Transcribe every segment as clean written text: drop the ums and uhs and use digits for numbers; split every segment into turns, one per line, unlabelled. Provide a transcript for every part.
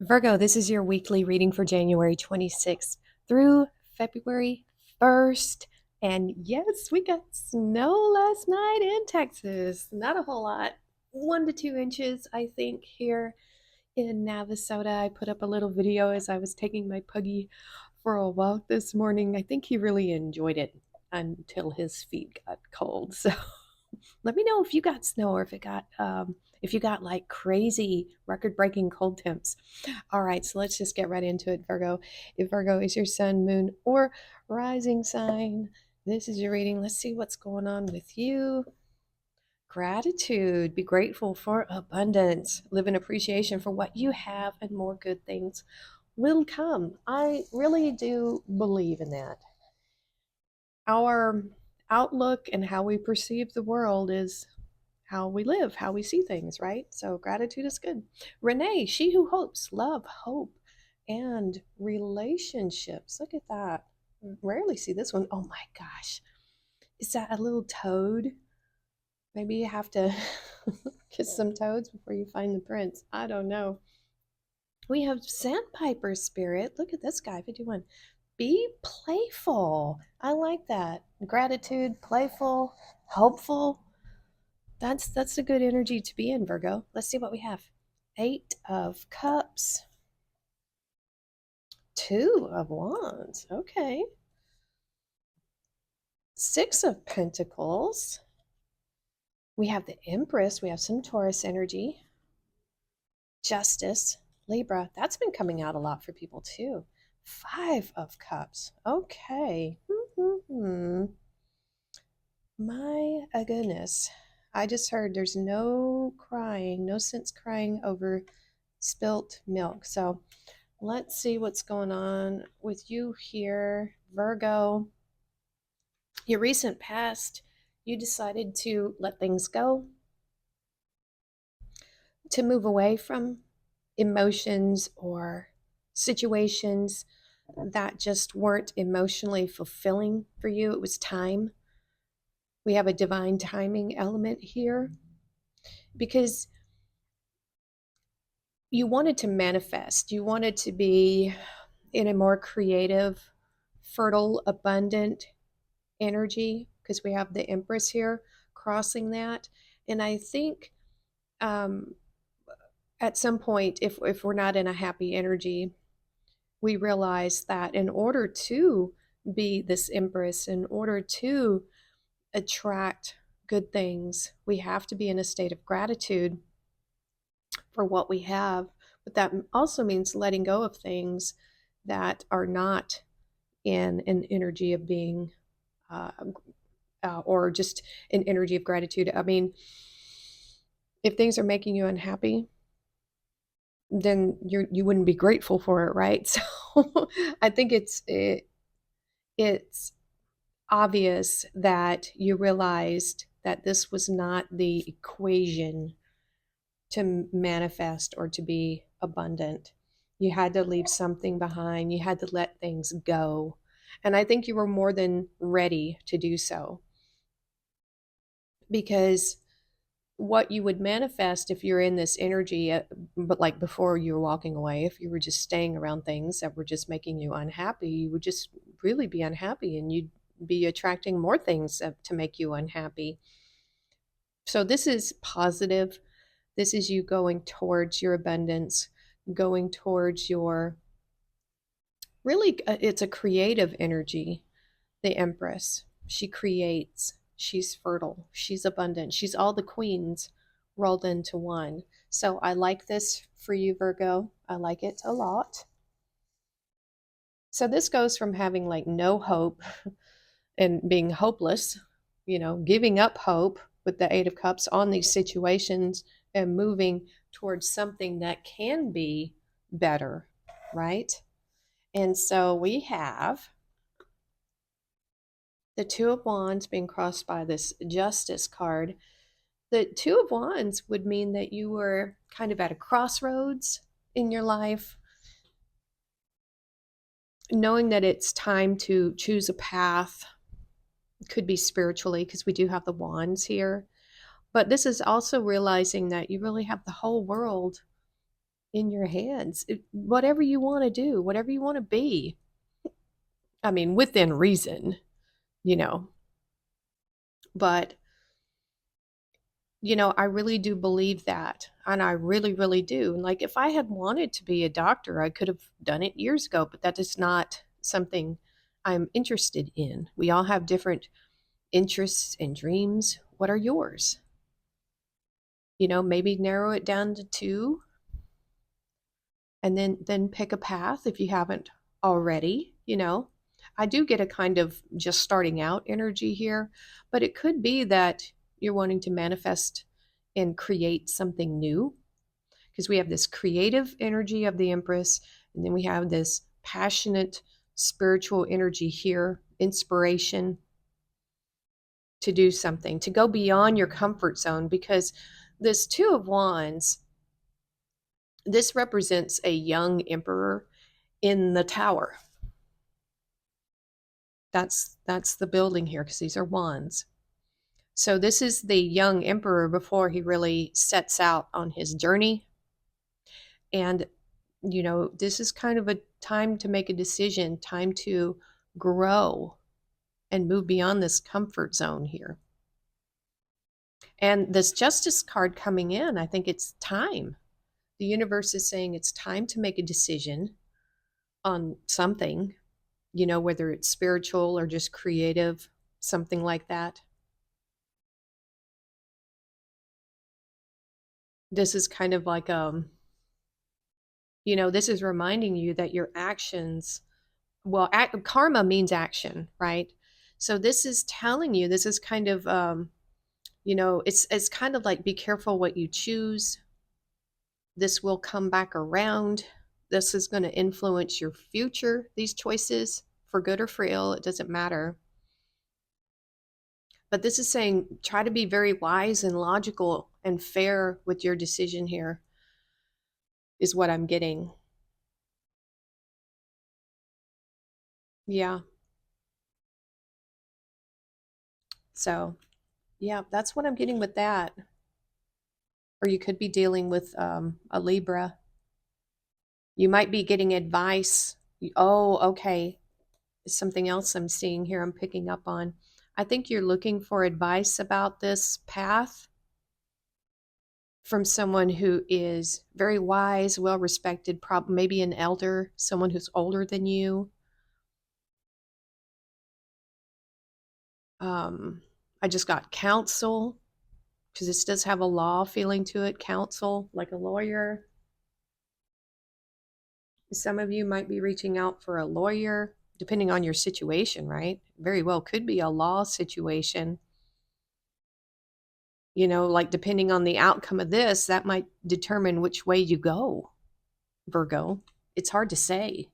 Virgo, this is your weekly reading for January 26th through February 1st. And yes, we got snow last night in Texas. Not a whole lot, 1 to 2 inches, I think, here in Navasota. I put up a little video as I was taking my puggy for a walk this morning. I think he really enjoyed it until his feet got cold. So let me know if you got snow or if you got like crazy record-breaking cold temps. All right, so let's just get right into it, Virgo. If Virgo is your sun, moon, or rising sign, this is your reading. Let's see what's going on with you. Gratitude. Be grateful for abundance. Live in appreciation for what you have, and more good things will come. I really do believe in that. Our outlook and how we perceive the world is how we live, how we see things, right? So gratitude is good. Renee, she who hopes, love, hope, and relationships. Look at that. Rarely see this one. Oh my gosh. Is that a little toad? Maybe you have to kiss some toads before you find the prince. I don't know. We have Sandpiper Spirit. Look at this guy, 51. Be playful. I like that. Gratitude, playful, hopeful. That's a good energy to be in, Virgo. Let's see what we have. 8 of Cups. 2 of Wands. Okay. 6 of Pentacles. We have the Empress. We have some Taurus energy. Justice. Libra. That's been coming out a lot for people too. 5 of Cups. Okay. My goodness. I just heard there's no crying, no sense crying over spilt milk. So let's see what's going on with you here, Virgo. Your recent past, you decided to let things go, to move away from emotions or situations that just weren't emotionally fulfilling for you. It was time. We have a divine timing element here because you wanted to manifest, you wanted to be in a more creative, fertile, abundant energy because we have the Empress here crossing that. And I think at some point, if we're not in a happy energy, we realize that in order to be this Empress, in order to attract good things, we have to be in a state of gratitude for what we have. But that also means letting go of things that are not in an energy of being uh, or just an energy of gratitude. I mean, if things are making you unhappy, then you wouldn't be grateful for it, right? So I think it's obvious that you realized that this was not the equation to manifest or to be abundant. You had to leave something behind. You had to let things go. And I think you were more than ready to do so because what you would manifest if you're in this energy, but like before you were walking away, if you were just staying around things that were just making you unhappy, you would just really be unhappy and you'd be attracting more things to make you unhappy. So this is positive. This is you going towards your abundance, going towards your really, it's a creative energy. The Empress, she creates, she's fertile, she's abundant, she's all the queens rolled into one. So I like this for you, Virgo. I like it a lot. So this goes from having like no hope and being hopeless, giving up hope with the 8 of Cups on these situations and moving towards something that can be better, right? And so we have the 2 of Wands being crossed by this Justice card. The 2 of Wands would mean that you were kind of at a crossroads in your life, knowing that it's time to choose a path. Could be spiritually, because we do have the wands here. But this is also realizing that you really have the whole world in your hands. Whatever you want to do, whatever you want to be. I mean, within reason, you know. But, I really do believe that. And I really, really do. And like, if I had wanted to be a doctor, I could have done it years ago, but that is not something I'm interested in. We all have different interests and dreams. What are yours? Maybe narrow it down to two, and then pick a path if you haven't already. I do get a kind of just starting out energy here, but it could be that you're wanting to manifest and create something new, because we have this creative energy of the Empress, and then we have this passionate spiritual energy here, inspiration to do something, to go beyond your comfort zone, because this Two of Wands, this represents a young emperor in the tower. That's the building here, because these are wands. So this is the young emperor before he really sets out on his journey. And this is kind of a time to make a decision, time to grow and move beyond this comfort zone here. And this Justice card coming in, I think it's time. The universe is saying it's time to make a decision on something, whether it's spiritual or just creative, something like that. This is kind of like, this is reminding you that your actions, well, karma means action, right? So this is telling you, this is kind of, it's kind of like, be careful what you choose. This will come back around. This is going to influence your future, these choices, for good or for ill, it doesn't matter. But this is saying, try to be very wise and logical and fair with your decision here, is what I'm getting. Yeah. So, yeah, that's what I'm getting with that. Or you could be dealing with a Libra. You might be getting advice. Oh, okay. Something else I'm seeing here, I'm picking up on. I think you're looking for advice about this path from someone who is very wise, well respected, maybe an elder, someone who's older than you. I just got counsel, because this does have a law feeling to it. Counsel, like a lawyer. Some of you might be reaching out for a lawyer, depending on your situation, right? Very well could be a law situation. Like, depending on the outcome of this, that might determine which way you go, Virgo. It's hard to say.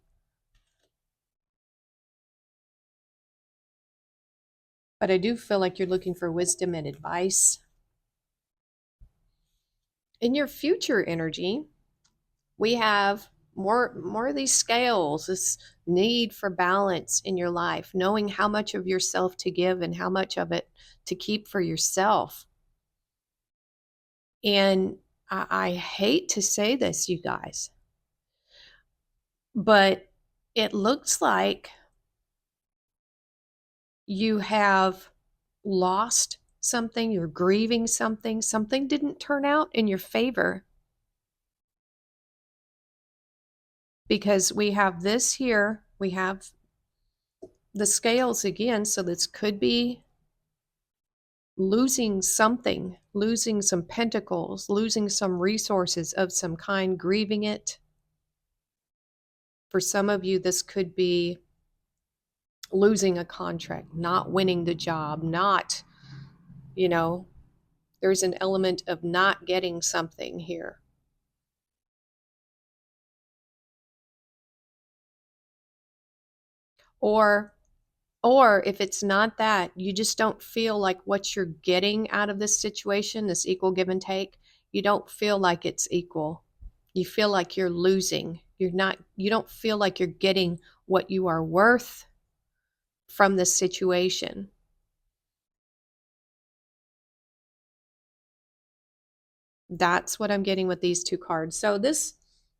But I do feel like you're looking for wisdom and advice. In your future energy, we have more of these scales, this need for balance in your life, knowing how much of yourself to give and how much of it to keep for yourself. And I hate to say this, you guys, but it looks like you have lost something, you're grieving something, something didn't turn out in your favor. Because we have this here, we have the scales again, so this could be losing something, losing some pentacles, losing some resources of some kind, grieving it. For some of you, this could be losing a contract, not winning the job, not, there's an element of not getting something here. Or if it's not that, you just don't feel like what you're getting out of this situation, this equal give and take, you don't feel like it's equal. You feel like you're losing. You don't feel like you're getting what you are worth from this situation. That's what I'm getting with these two cards. So this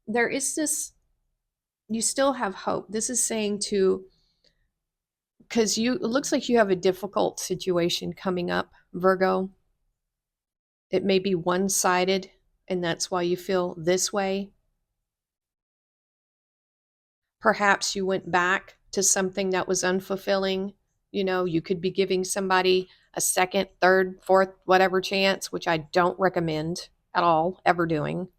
there is this, you still have hope. This is saying to, because it looks like you have a difficult situation coming up, Virgo. It may be one-sided, and that's why you feel this way. Perhaps you went back to something that was unfulfilling. You could be giving somebody a second, third, fourth, whatever chance, which I don't recommend at all, ever doing.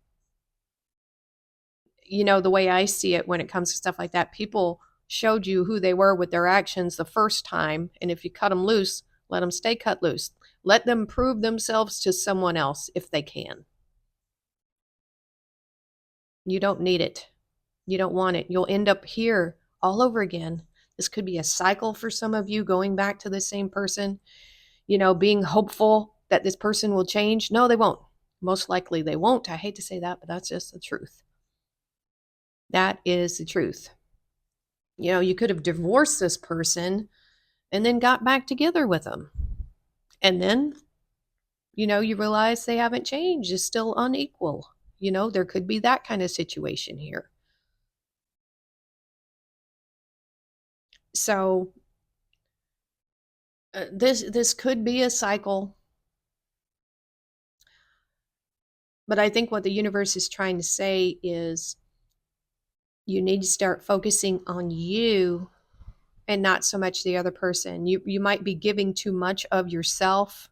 The way I see it when it comes to stuff like that, people showed you who they were with their actions the first time. And if you cut them loose, let them stay cut loose. Let them prove themselves to someone else if they can. You don't need it. You don't want it. You'll end up here all over again. This could be a cycle for some of you, going back to the same person, being hopeful that this person will change. No, they won't. Most likely they won't. I hate to say that, but that's just the truth. That is the truth. You could have divorced this person and then got back together with them. And then, you realize they haven't changed, it's still unequal. There could be that kind of situation here. So this could be a cycle, but I think what the universe is trying to say is you need to start focusing on you and not so much the other person. You might be giving too much of yourself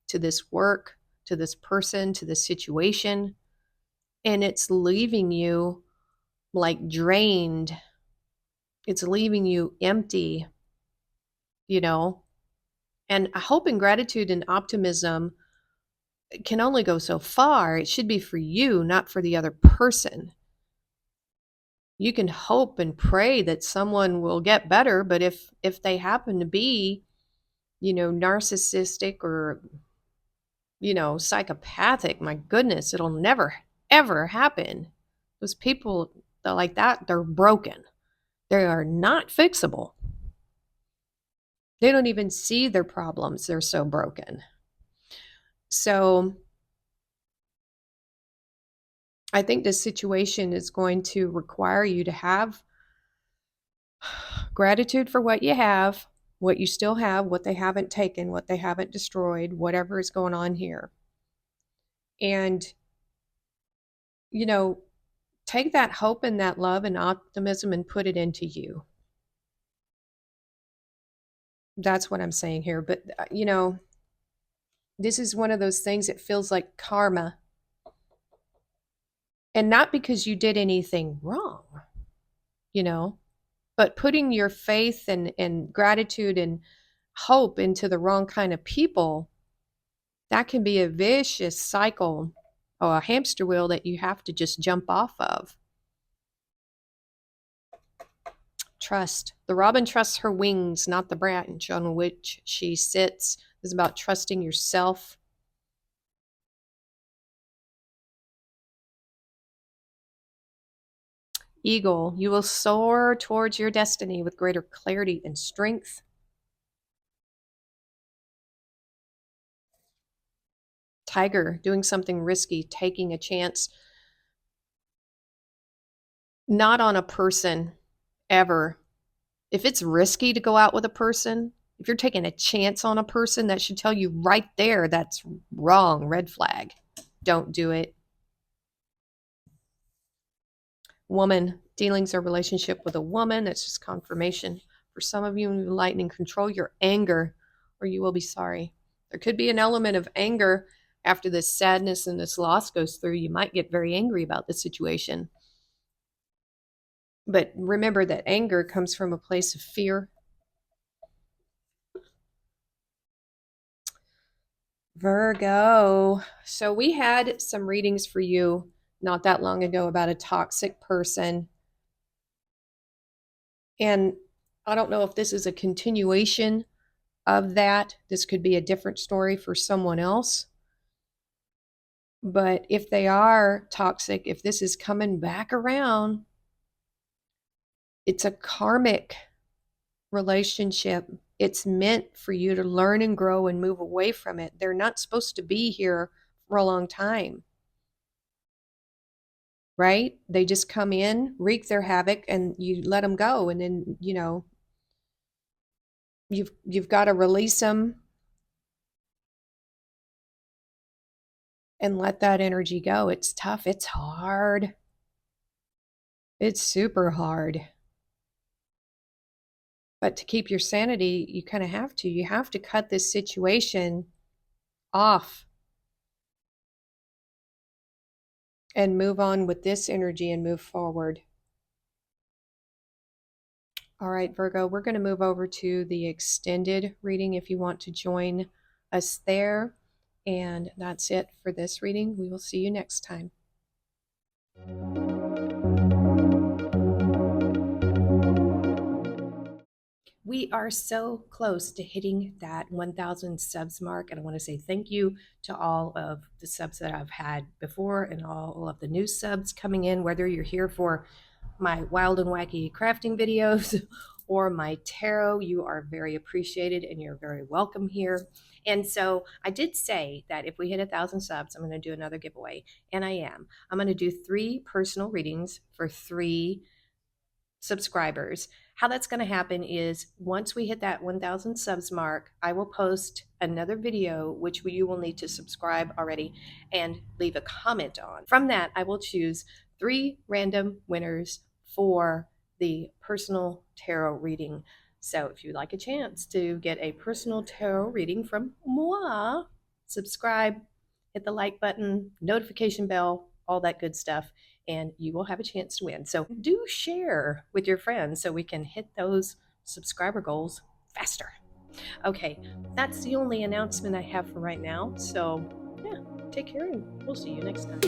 to this work, to this person, to this situation, and it's leaving you like drained. It's leaving you empty, you know. And hope and gratitude and optimism can only go so far. It should be for you, not for the other person. You can hope and pray that someone will get better, but if they happen to be, narcissistic or, psychopathic, my goodness, it'll never ever happen. Those people that like that, they're broken. They are not fixable. They don't even see their problems. They're so broken. So I think this situation is going to require you to have gratitude for what you have, what you still have, what they haven't taken, what they haven't destroyed, whatever is going on here. And, take that hope and that love and optimism and put it into you. That's what I'm saying here. But, this is one of those things that feels like karma. And not because you did anything wrong, but putting your faith and gratitude and hope into the wrong kind of people, that can be a vicious cycle or a hamster wheel that you have to just jump off of. Trust. The robin trusts her wings, not the branch on which she sits. It's about trusting yourself. Eagle, you will soar towards your destiny with greater clarity and strength. Tiger, doing something risky, taking a chance. Not on a person, ever. If it's risky to go out with a person, if you're taking a chance on a person, that should tell you right there that's wrong, red flag. Don't do it. Woman, dealings or relationship with a woman, that's just confirmation. For some of you, enlighten and control your anger, or you will be sorry. There could be an element of anger after this sadness and this loss goes through. You might get very angry about the situation. But remember that anger comes from a place of fear. Virgo. So we had some readings for you not that long ago about a toxic person. And I don't know if this is a continuation of that. This could be a different story for someone else. But if they are toxic, if this is coming back around, it's a karmic relationship. It's meant for you to learn and grow and move away from it. They're not supposed to be here for a long time. right? They just come in, wreak their havoc, and you let them go. And then, you've got to release them and let that energy go. It's tough. It's hard. It's super hard. But to keep your sanity, you kind of have to. You have to cut this situation off and move on with this energy and move forward. All right, Virgo, we're going to move over to the extended reading if you want to join us there. And that's it for this reading. We will see you next time. We are so close to hitting that 1,000 subs mark. And I want to say thank you to all of the subs that I've had before and all of the new subs coming in, whether you're here for my wild and wacky crafting videos or my tarot. You are very appreciated and you're very welcome here. And so I did say that if we hit 1,000 subs, I'm going to do another giveaway. And I am. I'm going to do 3 personal readings for 3 subscribers. How that's going to happen is once we hit that 1,000 subs mark, I will post another video, which you will need to subscribe already and leave a comment on. From that, I will choose 3 random winners for the personal tarot reading. So if you'd like a chance to get a personal tarot reading from moi, subscribe, hit the like button, notification bell, all that good stuff, and you will have a chance to win. So do share with your friends so we can hit those subscriber goals faster. Okay, that's the only announcement I have for right now. So yeah, take care and we'll see you next time.